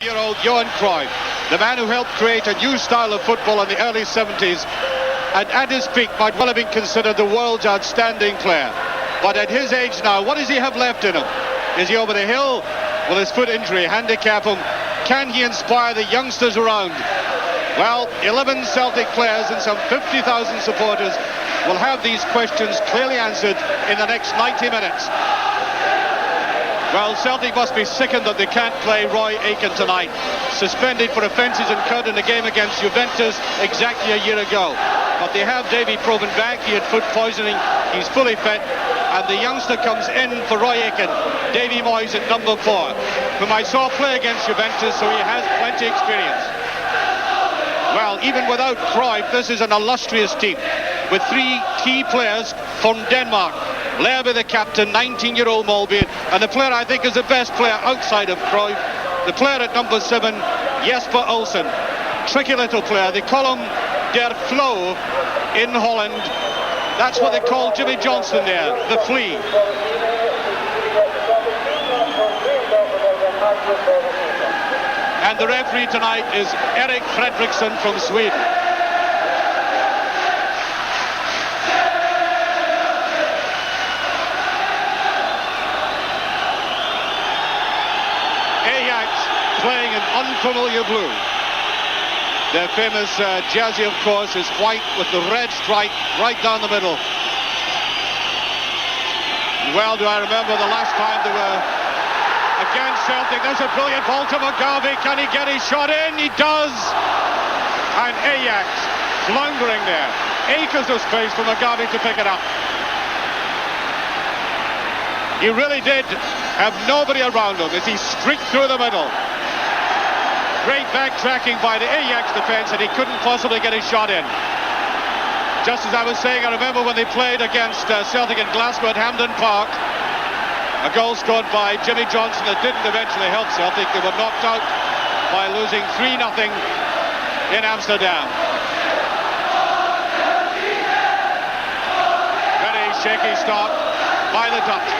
Year-old Johan Cruyff, the man who helped create a new style of football in the early 70s, and at his peak might well have been considered the world's outstanding player. But at his age now, what does he have left in him? Is he over the hill? Will his foot injury handicap him? Can he inspire the youngsters around? Well, 11 Celtic players and some 50,000 supporters will have these questions clearly answered in the next 90 minutes. Well, Celtic must be sickened that they can't play Roy Aitken tonight, suspended for offences incurred in the game against Juventus exactly a year ago. But they have Davy Provan back. He had foot poisoning. He's fully fit. And the youngster comes in for Roy Aitken, Davy Moyes at number 4, whom I saw play against Juventus, so he has plenty of experience. Well, even without Cruyff, this is an illustrious team with 3 key players from Denmark. Lerby, the captain, 19-year-old Mulby, and the player I think is the best player outside of Cruyff, the player at number 7, Jesper J.Ольсен. Tricky little player. They call him Der Flow in Holland. That's what they call Jimmy Johnson there, the flea. And the referee tonight is Erik Fredrikson from Sweden. Ajax playing in unfamiliar blue. Their famous jersey, of course, is white with the red stripe right down the middle. Well, do I remember the last time they were against Celtic. There's a brilliant ball to McGarvey. Can he get his shot in? He does. And Ajax floundering there. Acres of space for McGarvey to pick it up. He really did have nobody around him as he streaked through the middle. Great backtracking by the Ajax defence, and he couldn't possibly get his shot in. Just as I was saying, I remember when they played against Celtic in Glasgow at Hampden Park. A goal scored by Jimmy Johnson that didn't eventually help Celtic. They were knocked out by losing 3-0 in Amsterdam. Very shaky start by the Dutch.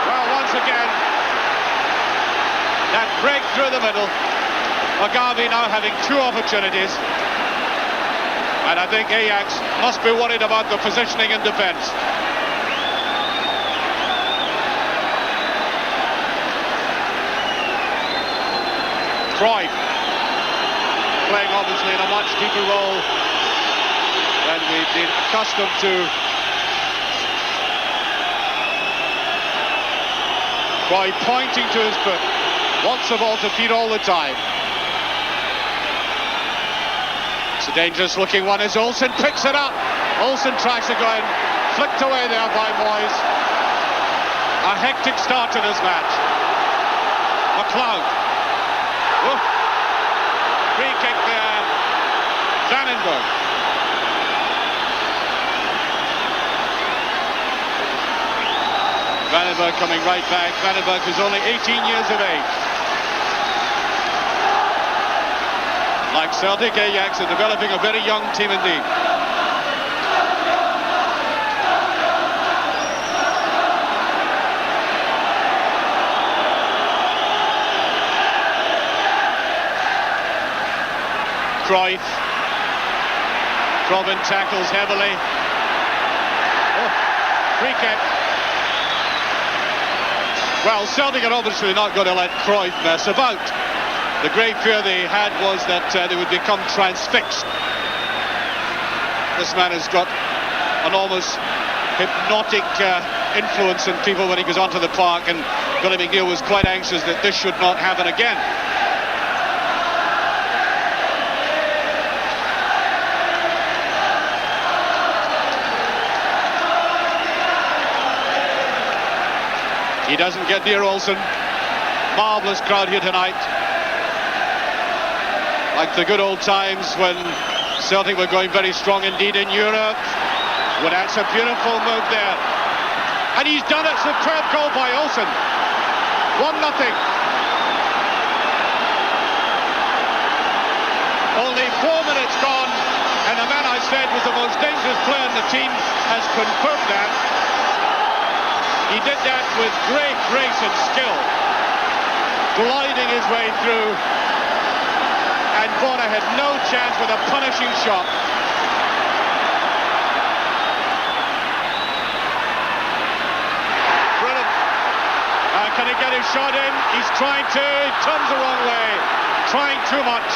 Well, once again, that break through the middle. McGarvey now having 2 opportunities. And I think Ajax must be worried about the positioning in defence. Cruyff playing obviously in a much deeper role than we've been accustomed to. Cruyff pointing to his foot. Wants the ball to feed all the time. It's a dangerous looking one as J.Ольсен picks it up. J.Ольsен tries to go in. Flicked away there by Mojs. A hectic start to this match. McLeod. Oof. Free kick there. Vannenburg. Vannenburg coming right back. Vannenburg is only 18 years of age. Like Celtic, Ajax are developing a very young team indeed. Cruyff. Robin tackles heavily. Oh, free kick. Well, Celtic are obviously not going to let Cruyff mess about. The great fear they had was that they would become transfixed. This man has got an almost hypnotic influence on people when he goes onto the park, and Billy McNeil was quite anxious that this should not happen again. He doesn't get near J.Ольсен. Marvellous crowd here tonight. Like the good old times when Celtic were going very strong indeed in Europe. Well, that's a beautiful move there. And he's done it. Superb goal by J.Ольсен. 1-0. Only 4 minutes gone, and the man has said was the most dangerous player in the team has confirmed that. He did that with great grace and skill, gliding his way through, and Bowler had no chance with a punishing shot. Brilliant. Can he get his shot in? He's trying to. He turns the wrong way, trying too much.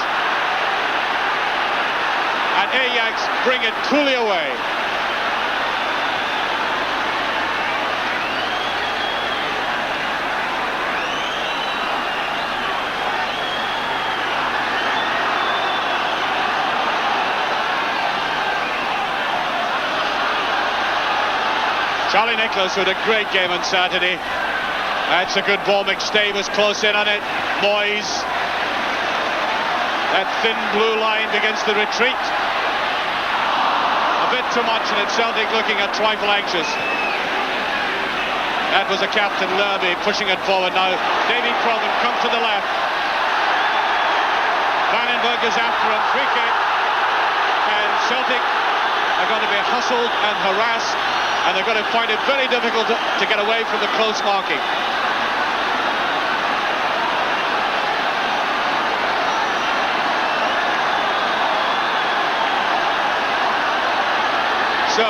And Ajax bring it coolly away. Charlie Nicholas with a great game on Saturday. That's a good ball. MacStey was close in on it. Mojess. That thin blue line begins the retreat. A bit too much, and it's Celtic looking a trifle anxious. That was the captain, Lerbyu, pushing it forward now. Davy Provan comes to the left. Vannenburg is after him. Free kick. And Celtic are going to be hustled and harassed, and they're going to find it very difficult to get away from the close marking. So,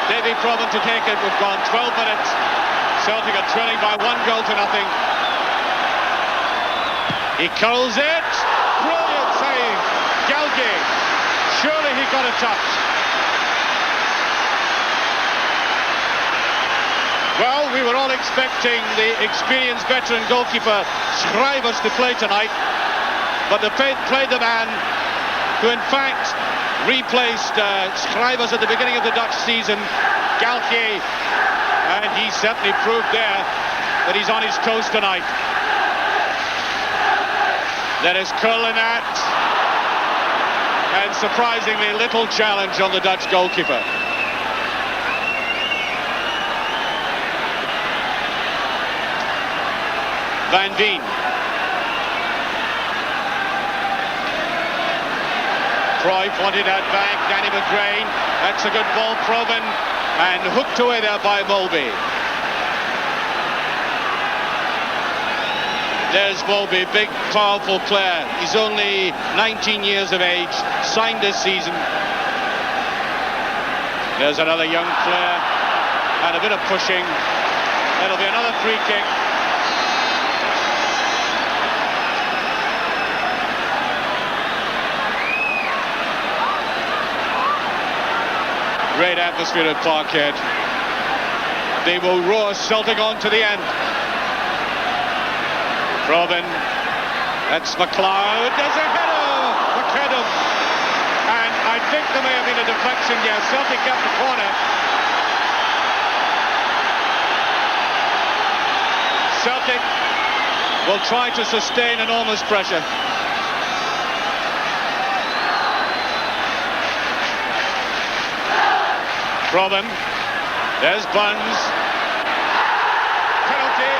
Davy Provan to take it. We've gone 12 minutes. Celtic are trailing by 1 goal to nothing. He curls it. Brilliant save. Gалье. Surely he got a touch. Well, we were all expecting the experienced veteran goalkeeper Schrijvers to play tonight, but they played the man who in fact replaced Schrijvers at the beginning of the Dutch season, Gальje, and he certainly proved there that he's on his toes tonight. There is Molenаар, and surprisingly little challenge on the Dutch goalkeeper. Van Veen. Cruyff wanted that back. Danny МакГрэйн. That's a good ball. Прован. And hooked away there by Bovе. There's Bovе, big, powerful player. He's only 19 years of age. Signed this season. There's another young player. And a bit of pushing. It'll be another free kick. Great atmosphere at Parkhead. They will roar Celtic on to the end. Прован. That's MacLeod. There's a header. МакАдам. And I think there may have been a deflection. Yeah, Celtic got the corner. Celtic will try to sustain enormous pressure. Прован. There's Bowers. Penalty.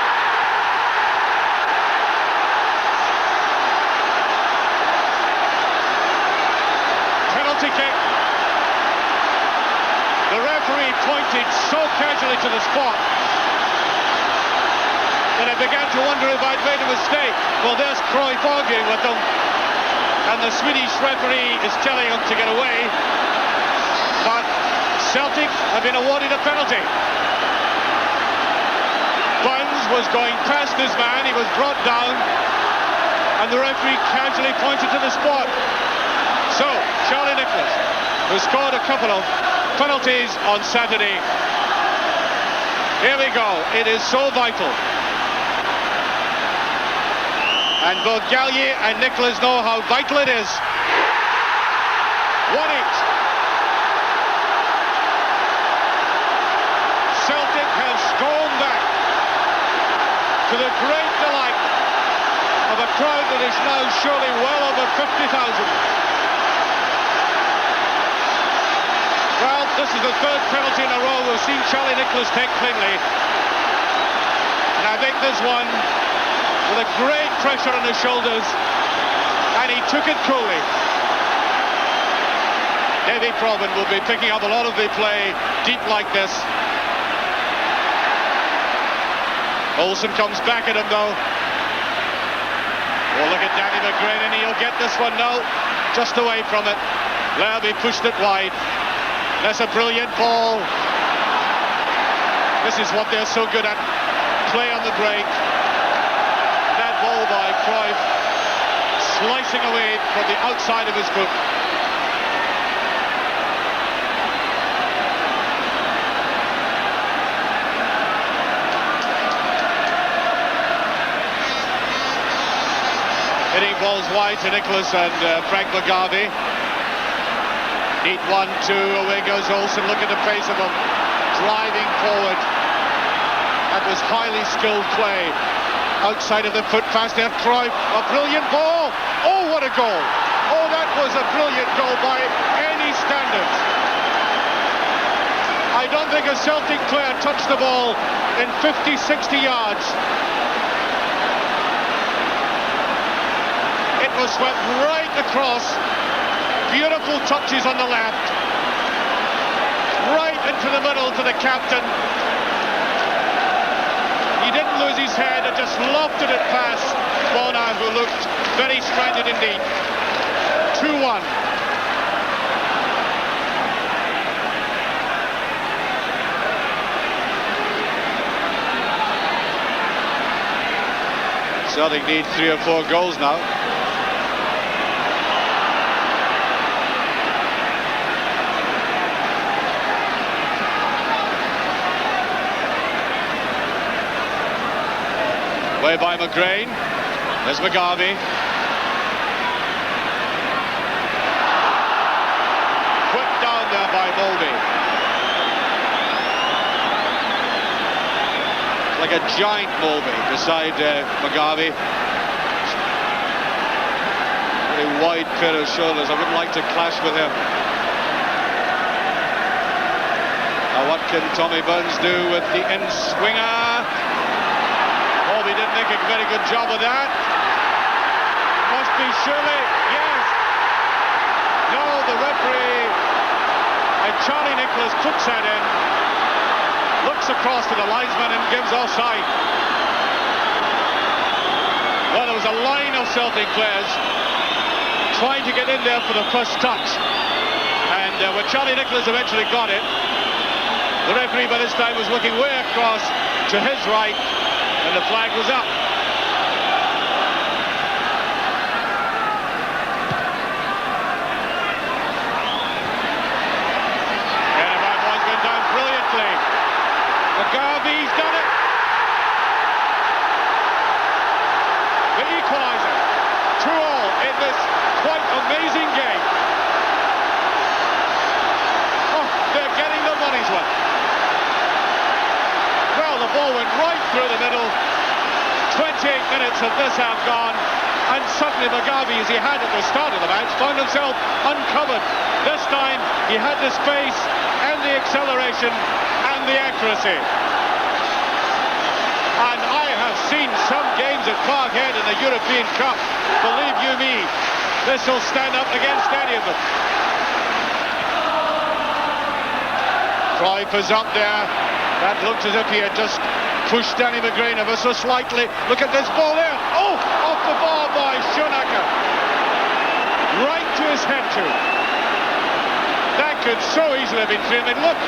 Penalty kick. The referee pointed so casually to the spot that I began to wonder if I'd made a mistake. Well, there's Cruyff arguing with them, and the Swedish referee is telling him to get away. But Celtic have been awarded a penalty. Bowers was going past his man, he was brought down, and the referee casually pointed to the spot. So, Charlie Nicholas, who scored a couple of penalties on Saturday. Here we go, it is so vital. And both Gалье and Nicholas know how vital it is. 1-8. Celtic have stormed back to the great delight of a crowd that is now surely well over 50,000. Well, this is the third penalty in a row we've seen Charlie Nicholas take cleanly. And I think this one with a great pressure on his shoulders, and he took it coolly. Davy Provan will be picking up a lot of the play deep like this. J.Ольсен comes back at him though. Oh, look at Danny McGrain, and he'll get this one now. Just away from it. Lerby pushed it wide. That's a brilliant ball. This is what they're so good at. Play on the break. That ball by Cruyff, slicing away from the outside of his foot. Hitting balls wide to Nicholas and Frank McGarvey. Neat 1-2, away goes J.Ольсен. Look at the pace of him, driving forward. That was highly skilled play. Outside of the foot, fast there, Cruyff, a brilliant ball. Oh, what a goal. Oh, that was a brilliant goal by any standards. I don't think a Celtic player touched the ball in 50, 60 yards. It was swept right across. Beautiful touches on the left. Right into the middle to the captain. He didn't lose his head, and just lofted it past Bonnner, who looked very stranded indeed. 2-1. Celtic need 3 or 4 goals now. Way by McGrain. There's McGarvey. Put down there by Bovе. Like a giant Bovе beside McGarvey. Very wide pair of shoulders. I wouldn't like to clash with him. Now what can Tommy Burns do with the in-swinger? He didn't make a very good job of that. Must be surely, yes. No, the referee, and Charlie Nicholas puts that in, looks across to the linesman and gives offside. Well, there was a line of Celtic players trying to get in there for the first touch. And when Charlie Nicholas eventually got it, the referee by this time was looking way across to his right, and the flag was up. And that one's been done brilliantly. McGarvey's done it. The equaliser. 2-2 in this quite amazing game. Oh, they're getting their money's worth. Well, the ball went right through the middle. 28 minutes of this have gone, and suddenly McGarvey, as he had at the start of the match, found himself uncovered. This time he had the space and the acceleration and the accuracy. And I have seen some games at Parkhead in the European Cup. Believe you me, this will stand up against any of them. Cruyff is up there. That looked as if he had just pushed Danny McGrain ever so slightly. Look at this ball there. Oh, off the ball by Schumacher. Right to his head too. That could so easily have been 3. I mean, look.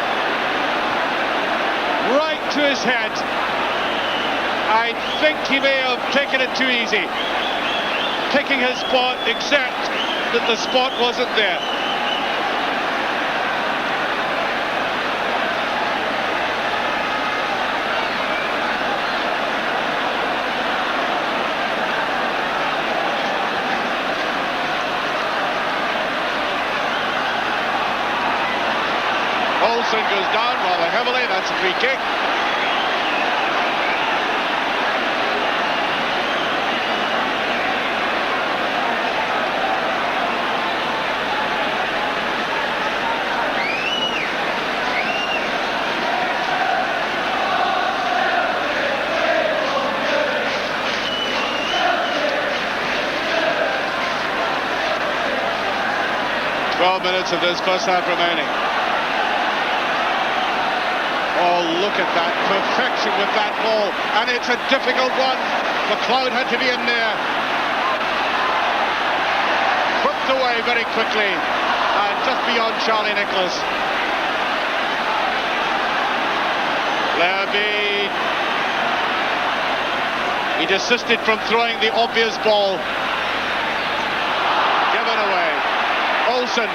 Right to his head. I think he may have taken it too easy. Picking his spot, except that the spot wasn't there. J.Ольсен goes down rather heavily. That's a free kick. 12 minutes of this first half remaining. Oh, look at that perfection with that ball, and it's a difficult one. McLeod had to be in there. Whipped away very quickly, and just beyond Charlie Nicholas. Lerby. He desisted from throwing the obvious ball. Given away. J.Ольсен.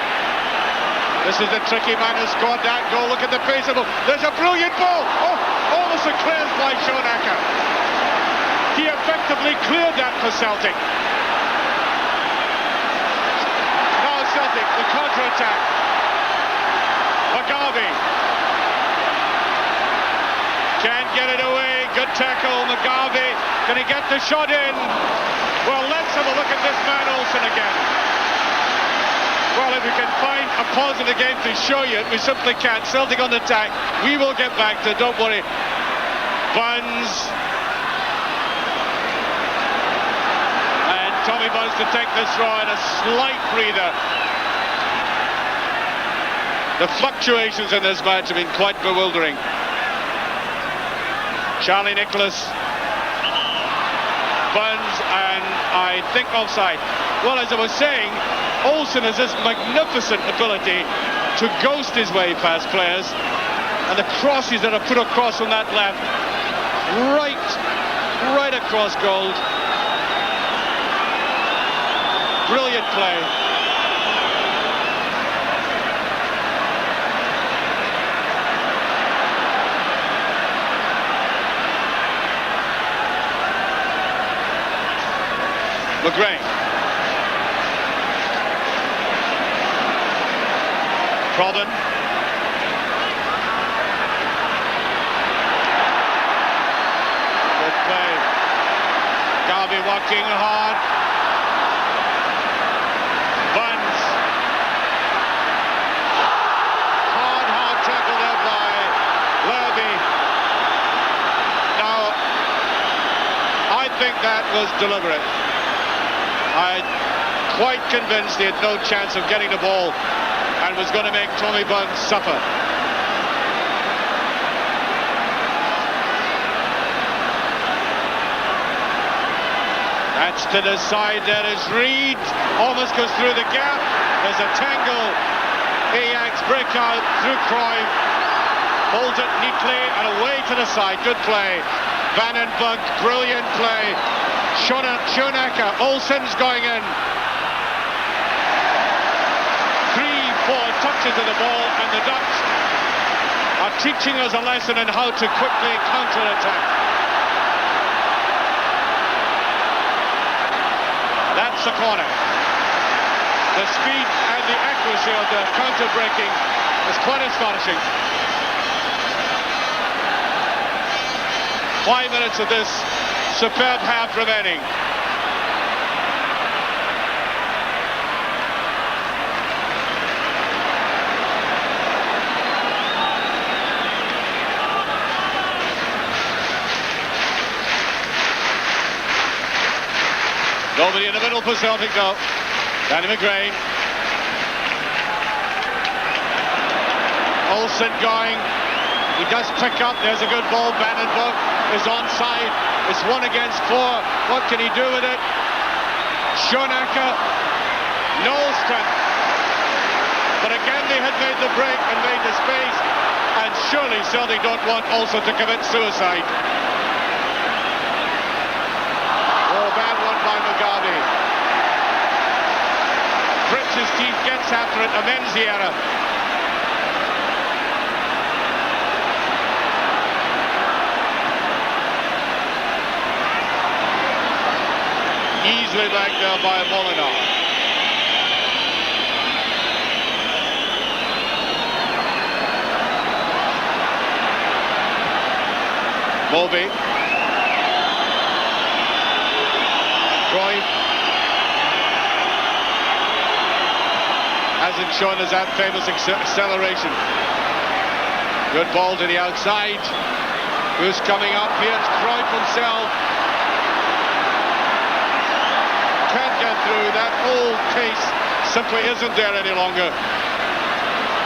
This is the tricky man who scored that goal. Look at the pace of it. There's a brilliant ball. Oh, almost a clearance by Schönacker. He effectively cleared that for Celtic. Now Celtic, the counter-attack. McGarvey. Can't get it away. Good tackle, McGarvey. Can he get the shot in? Well, let's have a look at this man J.Ольсен again. Well, if we can find a pause in the game to show you it, we simply can't. Celtic on the attack. We will get back to it, don't worry. Buns. And Tommy Buns to take this throw and a slight breather. The fluctuations in this match have been quite bewildering. Charlie Nicholas. Buns, and I think offside. Well, as I was saying, J.Ольсен has this magnificent ability to ghost his way past players, and the crosses that are put across from that left, right across goal. Brilliant play. МакГрэйн. Провan. Good play. Garvey working hard. Buns. Hard tackle there by Lerby. Now, I think that was deliberate. I'm quite convinced he had no chance of getting the ball and was going to make Tommy Buns suffer. That's to the side. There is Reid. Almost goes through the gap. There's a tangle. Ajax break out through Cruyff. Holds it neatly and away to the side. Good play. Vannenburg, brilliant play. Schönacker. J.Ольsen's going in. 3-4 touches of the ball, and the Ducks are teaching us a lesson in how to quickly counter-attack. That's the corner. The speed and the accuracy of the counter-breaking is quite astonishing. 5 minutes of this superb half remaining. Nobody in the middle for Celtic though. Danny McGrain. J.Ольсен going. He does pick up. There's a good ball. Vannenburg is onside. It's 1 against 4. What can he do with it? Schönacker. No strength. But again, they had made the break and made the space. And surely Celtic don't want J.Ольсен to commit suicide. Oh, bad one by McGarvey. Grits his teeth, gets after it, amends the error. Easily back there by Molenаар. Bovе. Cruyff hasn't shown us that famous acceleration. Good ball to the outside. Who's coming up here? It's Cruyff himself. Can't get through. That old pace simply isn't there any longer.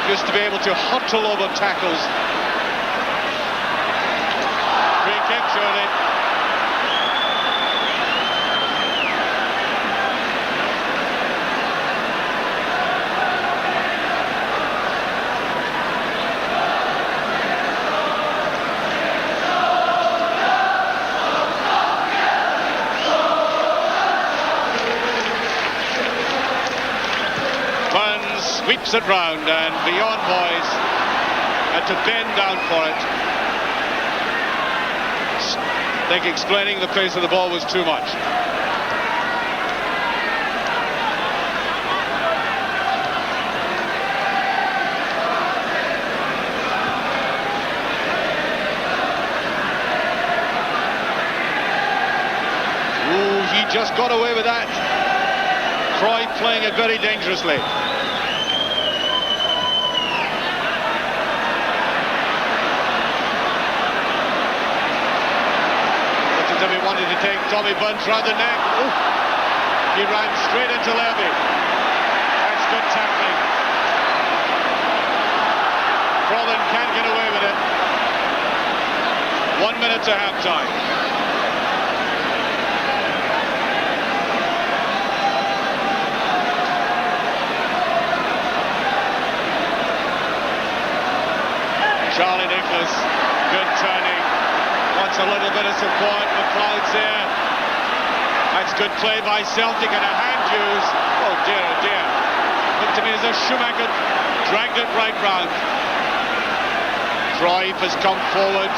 Used to be able to hurtle over tackles. Free kick, surely. Sweeps it round, and beyond Mojess had to bend down for it. I think explaining the pace of the ball was too much. Ooh, he just got away with that. Troy playing it very dangerously. He wanted to take Tommy Bunce round the neck. Ooh. He ran straight into Lerby. That's good tackling. Прован can't get away with it. 1 minute to half-time. Charlie Nicholas, good turning. Wants a little bit of support. McLeod's there. That's good play by Celtic and a hand use. Oh dear, oh dear. Looked to me as though Schumacher dragged it right round. Cruyff has come forward.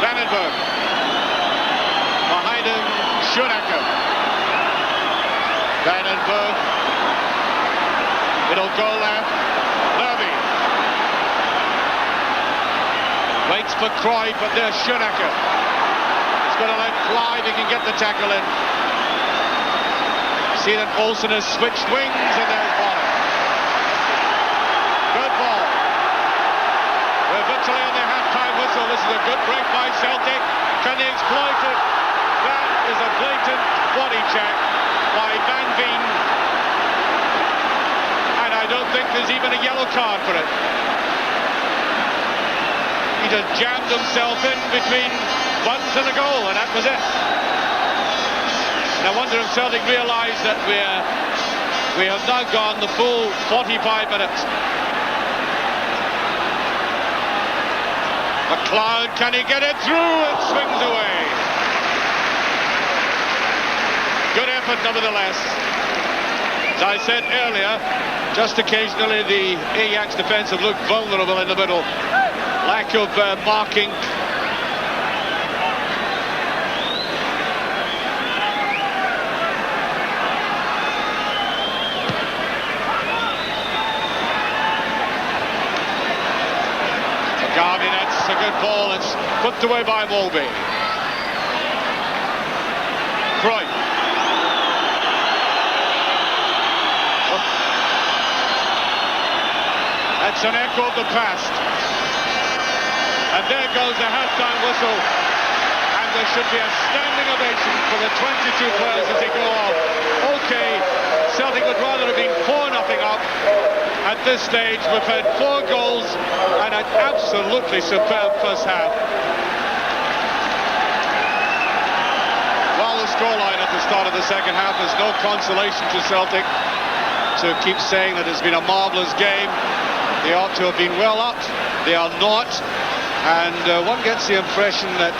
Vannenburg. Behind him, Schumacher. Vannenburg. It'll go left. Levy. Waits for Cruyff, but there's Schumacher. He's going to let fly if he can get the tackle in. See that J.Ольсен has switched wings, and there's Bowler. Good ball. We're virtually on the half-time whistle. This is a good break by Celtic. Can they exploit it? That is a blatant body check by Van Veen. And I don't think there's even a yellow card for it. He just jammed himself in between Bunce and the goal, and that was it. And I wonder if Celtic realise that we have now gone the full 45 minutes. McLeod, can he get it through? It swings away. Good effort nevertheless. As I said earlier, just occasionally the Ajax defence have looked vulnerable in the middle. Lack of marking. Garvey, that's a good ball. It's put away by Bowve. Cruyff. That's an echo of the past. And there goes the half-time whistle. And there should be a standing ovation for the 22 players as they go off. Okay, Celtic would rather have been 4-0 up. At this stage, we've had 4 goals and an absolutely superb first half. While the scoreline at the start of the second half is no consolation to Celtic to keep saying that it's been a marvellous game. They ought to have been well up. They are not. And one gets the impression that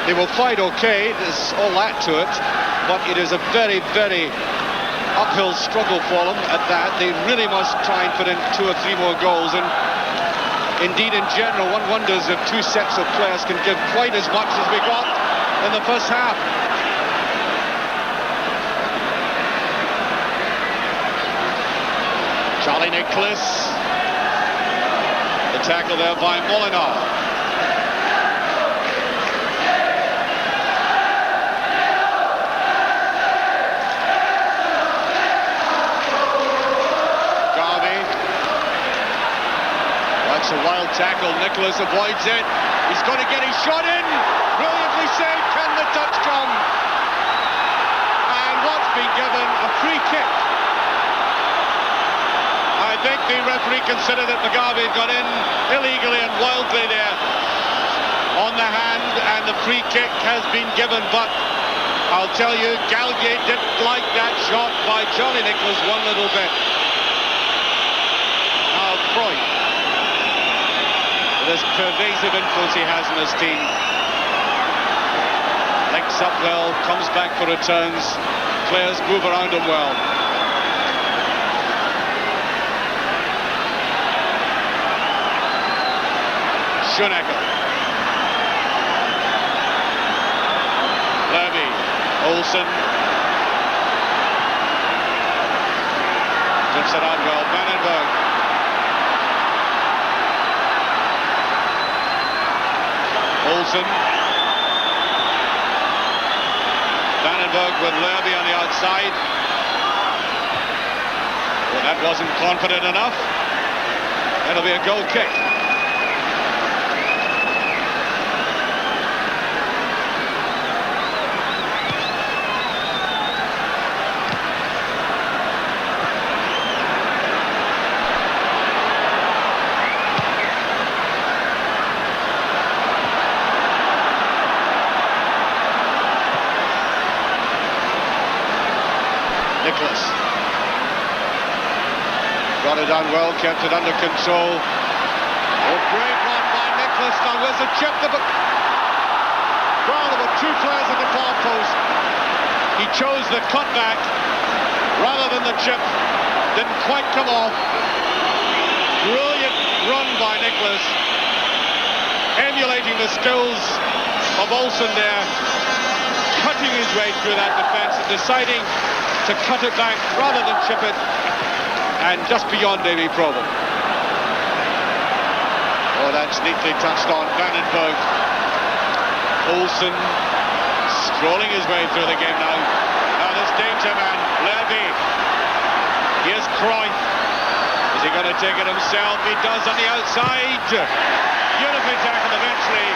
they will fight okay. There's all that to it. But it is a very, very uphill struggle for them at that. They really must try and put in 2 or 3 more goals. And indeed, in general, one wonders if 2 sets of players can give quite as much as we got in the first half. Charlie Nicholas. The tackle there by Molenаар. That's a wild tackle. Nicholas avoids it. He's got to get his shot in. Brilliantly saved. Can the touch come? And what been given a free kick. I think the referee considered that Mugabe had got in illegally and wildly there on the hand, and the free kick has been given. But I'll tell you, Gалье didn't like that shot by Johnny Nicholas one little bit. Now Freud, with this pervasive influence he has in his team, links up well, comes back for returns, players move around him well. Schumacher, Levy, J.Ольсен, tips it out well, Vannenburg, J.Ольсен, Vannenburg with Levy on the outside. Well, that wasn't confident enough. That'll be a goal kick. Nicholas brought it down well, kept it under control. Oh, great run by Nicholas. Now where's the chip? Well, there were two players at the far post. He chose the cutback rather than the chip. Didn't quite come off. Brilliant run by Nicholas, emulating the skills of J.Ольсен there, cutting his way through that defence and deciding to cut it back rather than chip it, and just beyond any problem. Oh, that's neatly touched on. Vannenburg. J.Ольсен strolling his way through the game now. Now this danger man, Levy. Here's Cruyff. Is he going to take it himself? He does on the outside. Beautifully tackled eventually,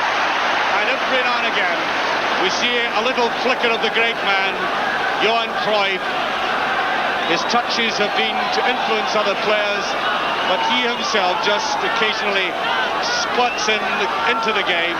and every now and again we see a little flicker of the great man, Johan Cruyff. His touches have been to influence other players, but he himself just occasionally sputs into the game.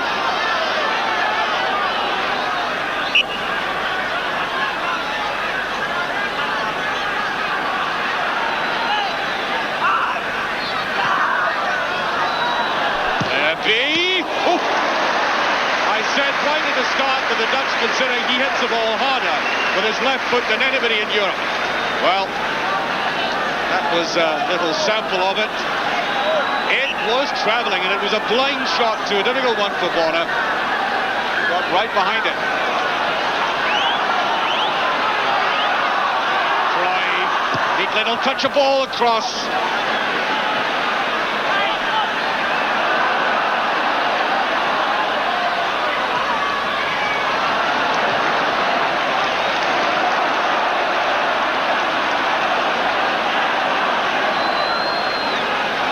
I said right at the start that the Dutch, considering he hits the ball harder with his left foot than anybody in Europe. Well, that was a little sample of it. It was travelling, and it was a blind shot to a difficult one for Bowner. Got right behind it. Try, neat little touch of ball across.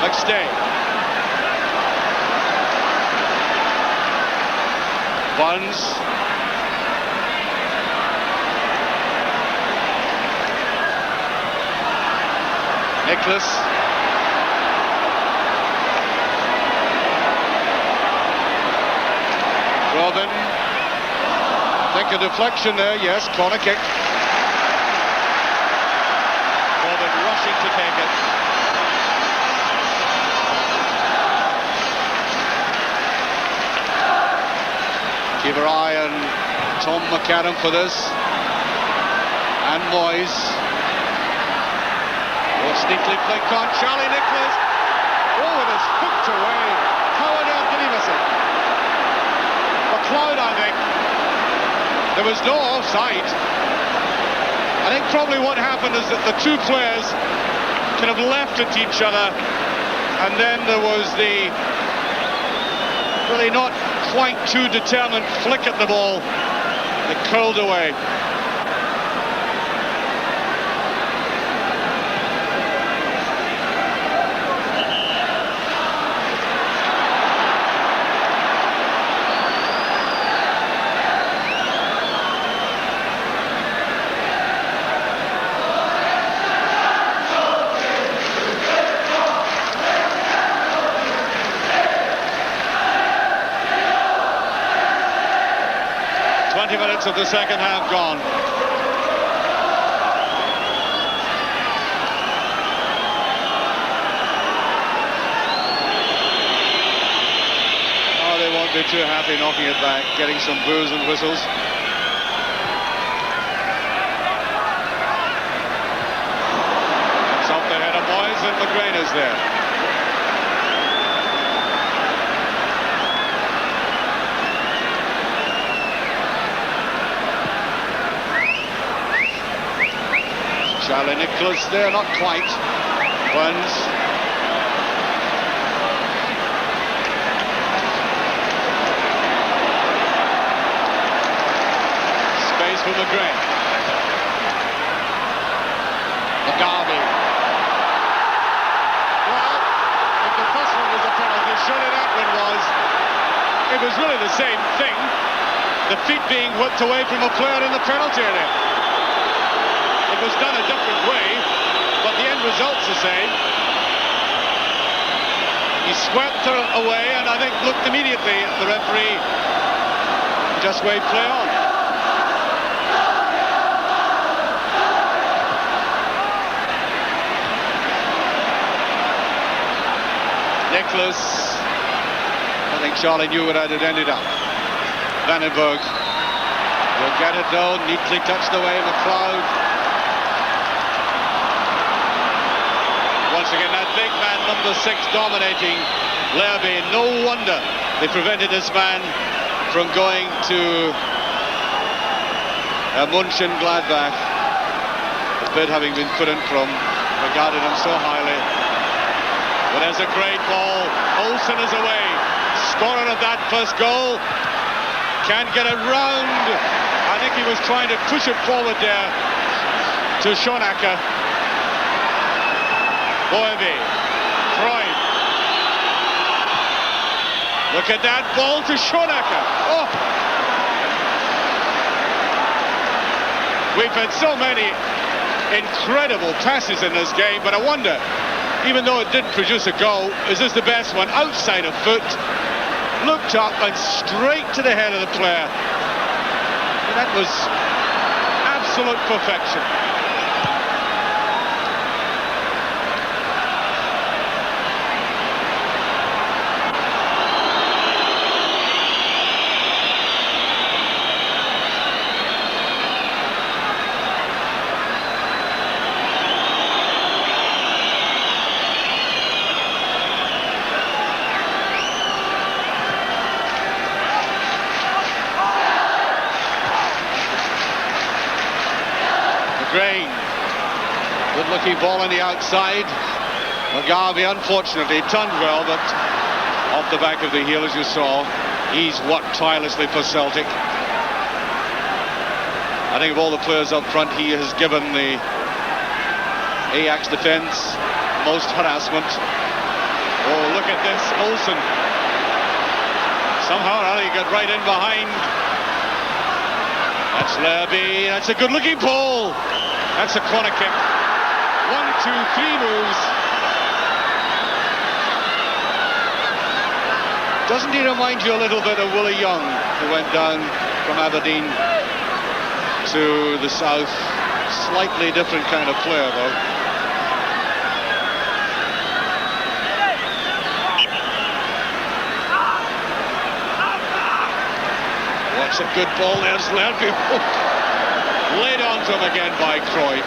MacStay. Bownes. Nicholas. Robin. I think a deflection there, yes, corner kick. Robin rushing to take it. Keep our eye on Tom МакАдам for this, and Mojez. It's neatly flicked on Charlie Nicholas. Oh, it is hooked away. How on earth did he miss it? McLeod, I think. There was no offside. I think probably what happened is that the two players kind of left it to each other, and then there was the really not quite too determined flick at the ball that curled away. 20 minutes of the second half gone. Oh, they won't be too happy knocking it back, getting some boos and whistles. It's off the head of Mojis, and МакГрэйн is there. Nicolás there, not quite. Bёrns. Space for МакГрэйn. Bovе. Well, if the first one was a penalty, surely that one was. It was really the same thing. The feet being whipped away from a player in the penalty area. It was done a different way, but the end result's the same. He swept her away and I think looked immediately at the referee. Just waved play on. Nikолас. I think Charlie knew where it ended up. Vannenburg will get it though, neatly touched away McLeod. Once again, that big man, number 6, dominating Lerby. No wonder they prevented this man from going to Mönchengladbach. The bid having been put in from, regarded him so highly. But there's a great ball. J.Ольсен is away. Scorer of that first goal. Can't get it round. I think he was trying to push it forward there to Schönacker. Bovе, Freud. Look at that ball to Schönacker. Oh! We've had so many incredible passes in this game, but I wonder, even though it didn't produce a goal, is this the best one? Outside of foot, looked up and straight to the head of the player. That was absolute perfection. Good-looking ball on the outside. Bovе, unfortunately, turned well, but off the back of the heel, as you saw. He's worked tirelessly for Celtic. I think of all the players up front, he has given the Ajax defence most harassment. Oh, look at this, J.Ольсен. Somehow or other he got right in behind. That's Lerby. That's a good-looking ball. That's a corner kick. 1, 2, 3 moves. Doesn't he remind you a little bit of Willie Young, who went down from Aberdeen to the south? Slightly different kind of player, though. That's a good ball. There's Lerby. Laid onto him again by Cruyff.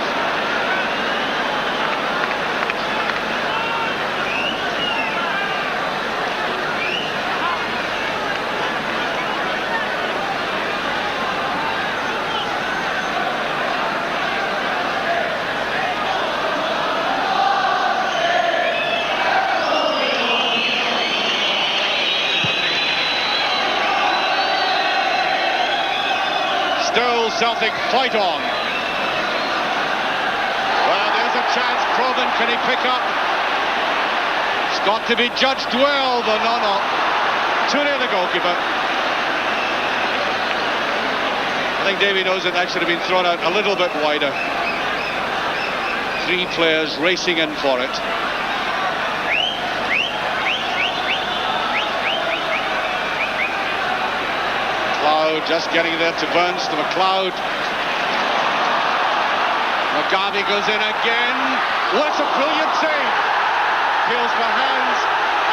Celtic fight on. Well, there's a chance. Прован, can he pick up? It's got to be judged well, but no. Too near the goalkeeper. I think Davey knows that should have been thrown out a little bit wider. 3 players racing in for it. just getting there to Bёrns, to MacLeod. McGarvey goes in again. What a brilliant save! Peels for hands,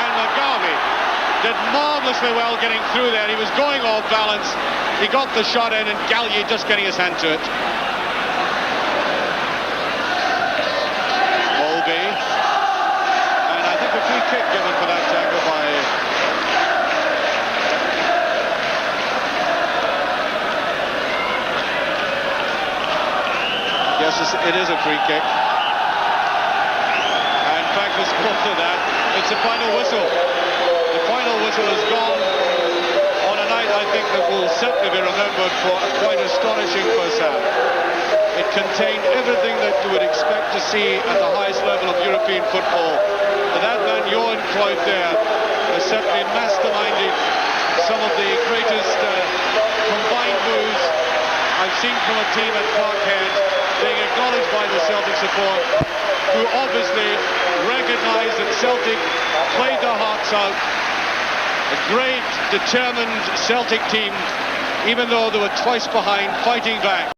and McGarvey did marvellously well getting through there. He was going off balance. He got the shot in, and Gалье just getting his hand to it. Bovе, and I think a free kick given for that tackle by. Yes, it is a free kick. And in fact, there's more to that. It's a final whistle. The final whistle is gone on a night, I think, that will certainly be remembered for a quite astonishing first half. It contained everything that you would expect to see at the highest level of European football. And that man, Johan Cruyff there, is certainly masterminding some of the greatest combined moves I've seen from a team at Parkhead, being acknowledged by the Celtic support, who obviously recognised that Celtic played their hearts out. A great, determined Celtic team, even though they were twice behind, fighting back.